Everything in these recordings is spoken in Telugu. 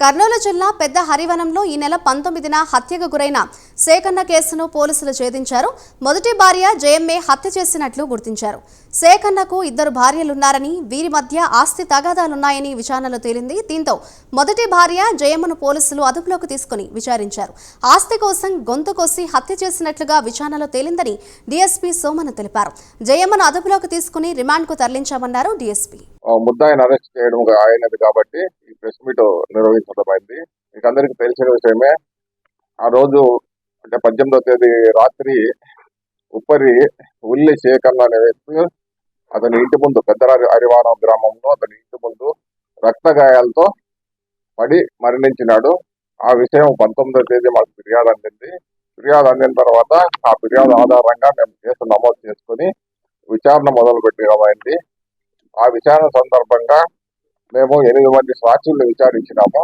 కర్నూలు జిల్లా పెద్ద హరివనంలో ఈ నెల 19న హత్యకు గురైన శేఖన్న కేసును పోలీసులు ఛేదించారు. మొదటి భార్య జయమ్మే హత్య చేసినట్లు గుర్తించారు. శేఖన్నకు 2 భార్యలున్నారని, వీరి మధ్య ఆస్తి తగాదాలున్నాయని విచారణలో తేలింది. దీంతో మొదటి భార్య జయమ్మను పోలీసులు అదుపులోకి తీసుకుని విచారించారు. ఆస్తి కోసం గొంతు కోసి హత్య చేసినట్లుగా విచారణలో తేలిందని డీఎస్పీ సోమన్ తెలిపారు. జయమ్మను అదుపులోకి తీసుకుని రిమాండ్కు తరలించామన్నారు డీఎస్పీ. ముద్దాయిని అరెస్ట్ చేయడం అయినది కాబట్టి ఈ ప్రెస్ మీట్ నిర్వహించడమైంది. మీకు అందరికీ తెలిసిన విషయమే. ఆ రోజు అంటే 18వ తేదీ రాత్రి ఉప్పరి ఉల్లి శేఖన్న అనే వ్యక్తి అతని ఇంటి ముందు పెద్ద హరివానం గ్రామంలో అతని ఇంటి ముందు రక్త గాయాలతో పడి మరణించినాడు. ఆ విషయం 19వ తేదీ మాకు ఫిర్యాదు అందింది. ఫిర్యాదు అందిన తర్వాత ఆ ఫిర్యాదు ఆధారంగా మేము కేసు నమోదు చేసుకుని విచారణ మొదలు పెట్టడమైంది. ఆ విచారణ సందర్భంగా మేము 8 మంది సాక్షుల్ని విచారించినాము.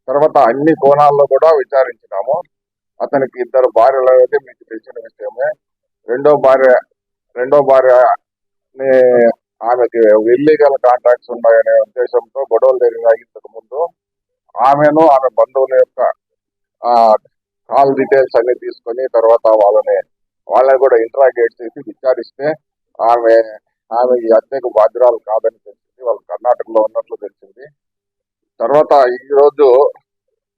తర్వాత అన్ని కోణాల్లో కూడా విచారించినాము. అతనికి 2 భార్యలు అనేది మీకు తెలిసిన విషయమే. రెండో భార్య ఆమెకి ఇల్లీగల్ కాంట్రాక్ట్స్ ఉన్నాయనే ఉద్దేశంతో గొడవలు జరిగినాయి. ఇంతకు ముందు ఆమెను ఆమె బంధువుల యొక్క కాల్ డీటెయిల్స్ అన్ని తీసుకొని తర్వాత వాళ్ళని కూడా ఇంట్రాగేట్ చేసి విచారిస్తే ఆమె ఈ హత్యకు బాధ్యురాలు కాదని తెలిసింది. వాళ్ళు కర్ణాటకలో ఉన్నట్లు తెలిసింది. తర్వాత ఈ రోజు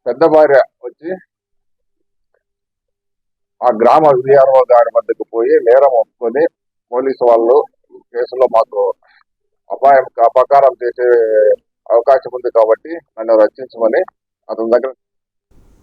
పెద్ద భార్య వచ్చి ఆ గ్రామ విఆర్ఓ గారి మధ్యకు పోయి నేరం ఒప్పుకొని పోలీసు వాళ్ళు కేసులో మాకు అపకారం చేసే అవకాశం ఉంది కాబట్టి నన్ను రక్షించమని అతని దగ్గర